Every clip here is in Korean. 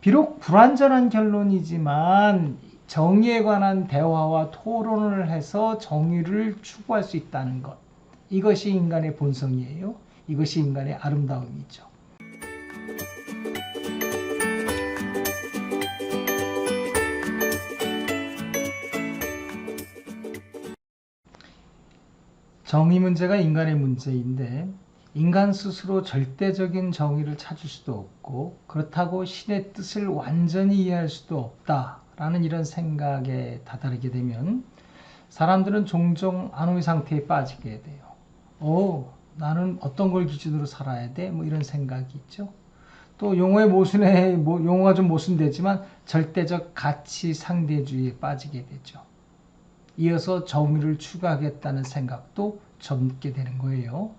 비록 불완전한 결론이지만 정의에 관한 대화와 토론을 해서 정의를 추구할 수 있다는 것. 이것이 인간의 본성이에요. 이것이 인간의 아름다움이죠. 정의 문제가 인간의 문제인데 인간 스스로 절대적인 정의를 찾을 수도 없고 그렇다고 신의 뜻을 완전히 이해할 수도 없다라는 이런 생각에 다다르게 되면 사람들은 종종 안오의 상태에 빠지게 돼요. 나는 어떤 걸 기준으로 살아야 돼? 뭐 이런 생각이 있죠. 또 용어의 모순에 용어가 좀 모순되지만 절대적 가치 상대주의에 빠지게 되죠. 이어서 정의를 추구하겠다는 생각도 접게 되는 거예요.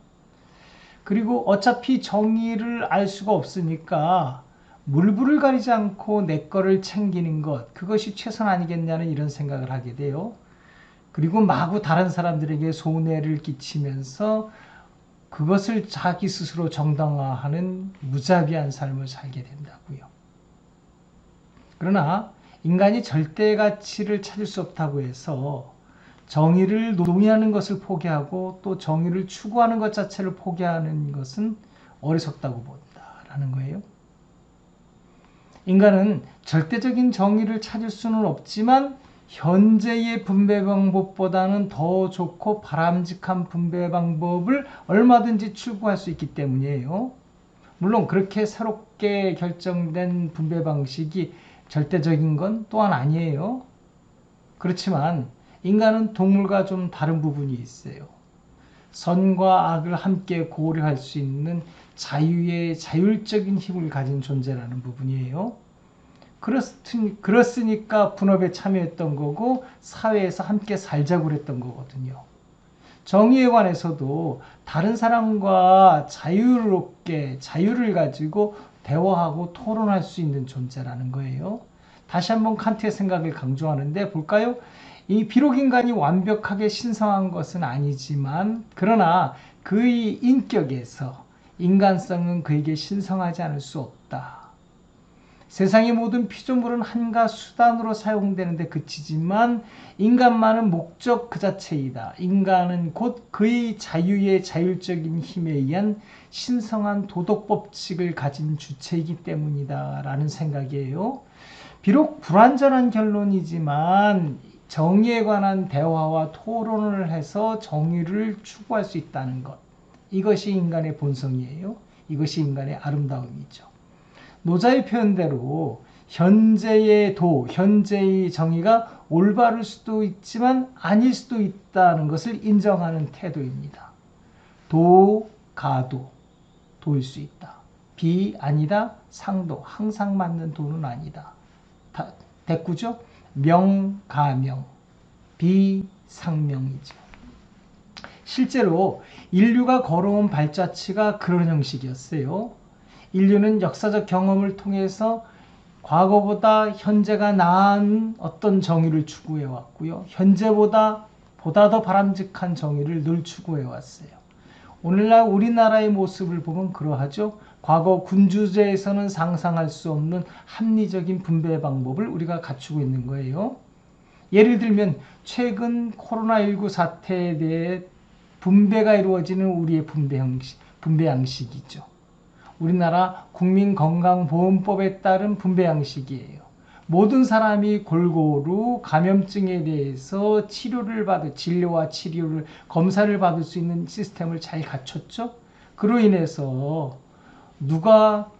그리고 어차피 정의를 알 수가 없으니까 물불을 가리지 않고 내 거를 챙기는 것, 그것이 최선 아니겠냐는 이런 생각을 하게 돼요. 그리고 마구 다른 사람들에게 손해를 끼치면서 그것을 자기 스스로 정당화하는 무자비한 삶을 살게 된다고요. 그러나 인간이 절대 가치를 찾을 수 없다고 해서 정의를 논의하는 것을 포기하고 또 정의를 추구하는 것 자체를 포기하는 것은 어리석다고 본다라는 거예요. 인간은 절대적인 정의를 찾을 수는 없지만 현재의 분배 방법보다는 더 좋고 바람직한 분배 방법을 얼마든지 추구할 수 있기 때문이에요. 물론 그렇게 새롭게 결정된 분배 방식이 절대적인 건 또한 아니에요. 그렇지만 인간은 동물과 좀 다른 부분이 있어요. 선과 악을 함께 고려할 수 있는 자유의 자율적인 힘을 가진 존재라는 부분이에요. 그렇으니까 분업에 참여했던 거고 사회에서 함께 살자고 그랬던 거거든요. 정의에 관해서도 다른 사람과 자유롭게 자유를 가지고 대화하고 토론할 수 있는 존재라는 거예요. 다시 한번 칸트의 생각을 강조하는데 볼까요? 비록 인간이 완벽하게 신성한 것은 아니지만 그러나 그의 인격에서 인간성은 그에게 신성하지 않을 수 없다. 세상의 모든 피조물은 한가 수단으로 사용되는데 그치지만 인간만은 목적 그 자체이다. 인간은 곧 그의 자유의 자율적인 힘에 의한 신성한 도덕 법칙을 가진 주체이기 때문이다 라는 생각이에요. 비록 불완전한 결론이지만 정의에 관한 대화와 토론을 해서 정의를 추구할 수 있다는 것. 이것이 인간의 본성이에요. 이것이 인간의 아름다움이죠. 노자의 표현대로 현재의 현재의 정의가 올바를 수도 있지만 아닐 수도 있다는 것을 인정하는 태도입니다. 가도, 도일 수 있다. 아니다, 상도, 항상 맞는 도는 아니다. 됐구죠? 명가명, 비상명이죠. 실제로 인류가 걸어온 발자취가 그런 형식이었어요. 인류는 역사적 경험을 통해서 과거보다 현재가 나은 어떤 정의를 추구해 왔고요. 현재보다 더 바람직한 정의를 늘 추구해 왔어요. 오늘날 우리나라의 모습을 보면 그러하죠. 과거 군주제에서는 상상할 수 없는 합리적인 분배 방법을 우리가 갖추고 있는 거예요. 예를 들면 최근 코로나19 사태에 대해 분배가 이루어지는 우리의 분배 양식이죠. 우리나라 국민건강보험법에 따른 분배 양식이에요. 모든 사람이 골고루 감염증에 대해서 진료와 치료를 검사를 받을 수 있는 시스템을 잘 갖췄죠. 그로 인해서 누가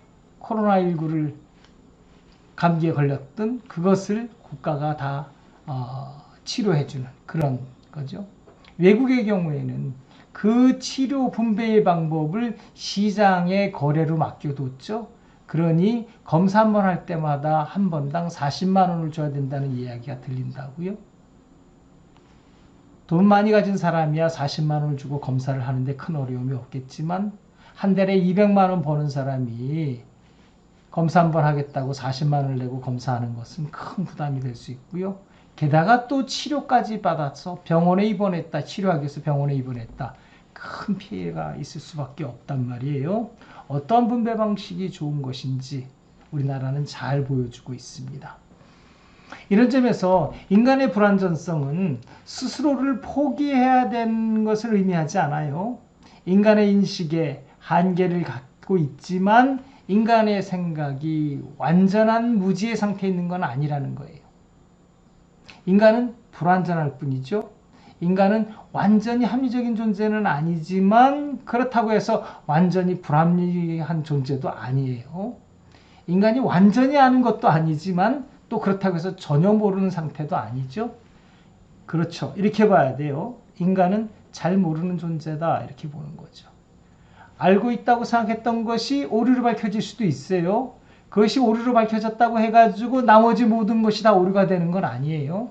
코로나19를 감기에 걸렸든 그것을 국가가 다 치료해주는 그런 거죠. 외국의 경우에는 그 치료 분배의 방법을 시장의 거래로 맡겨뒀죠. 그러니 검사 한 번 할 때마다 한 번당 40만 원을 줘야 된다는 이야기가 들린다고요. 돈 많이 가진 사람이야 40만 원을 주고 검사를 하는데 큰 어려움이 없겠지만 한 달에 200만 원 버는 사람이 검사 한 번 하겠다고 40만 원을 내고 검사하는 것은 큰 부담이 될 수 있고요. 게다가 또 치료까지 받아서 병원에 입원했다. 치료하기 위해서 병원에 입원했다. 큰 피해가 있을 수밖에 없단 말이에요. 어떤 분배 방식이 좋은 것인지 우리나라는 잘 보여주고 있습니다. 이런 점에서 인간의 불완전성은 스스로를 포기해야 되는 것을 의미하지 않아요. 인간의 인식에 한계를 갖고 있지만 인간의 생각이 완전한 무지의 상태에 있는 건 아니라는 거예요. 인간은 불완전할 뿐이죠. 인간은 완전히 합리적인 존재는 아니지만 그렇다고 해서 완전히 불합리한 존재도 아니에요. 인간이 완전히 아는 것도 아니지만 또 그렇다고 해서 전혀 모르는 상태도 아니죠. 그렇죠. 이렇게 봐야 돼요. 인간은 잘 모르는 존재다 이렇게 보는 거죠. 알고 있다고 생각했던 것이 오류로 밝혀질 수도 있어요. 그것이 오류로 밝혀졌다고 해가지고 나머지 모든 것이 다 오류가 되는 건 아니에요.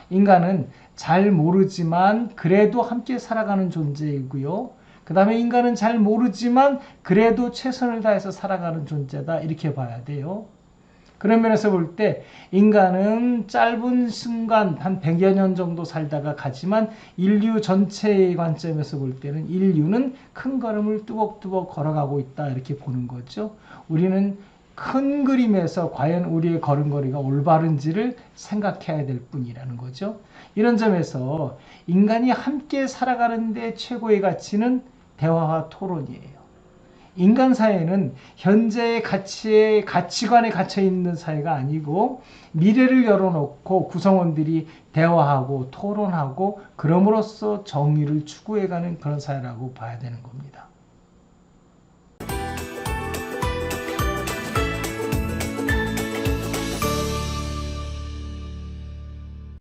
인간은 잘 모르지만 그래도 함께 살아가는 존재이고요. 그 다음에 인간은 잘 모르지만 그래도 최선을 다해서 살아가는 존재다 이렇게 봐야 돼요. 그런 면에서 볼 때 인간은 짧은 순간 한 100여 년 정도 살다가 가지만 인류 전체의 관점에서 볼 때는 인류는 큰 걸음을 뚜벅뚜벅 걸어가고 있다 이렇게 보는 거죠. 우리는 큰 그림에서 과연 우리의 걸음걸이가 올바른지를 생각해야 될 뿐이라는 거죠. 이런 점에서 인간이 함께 살아가는 데 최고의 가치는 대화와 토론이에요. 인간 사회는 현재의 가치관에 갇혀 있는 사회가 아니고 미래를 열어놓고 구성원들이 대화하고 토론하고 그럼으로써 정의를 추구해가는 그런 사회라고 봐야 되는 겁니다.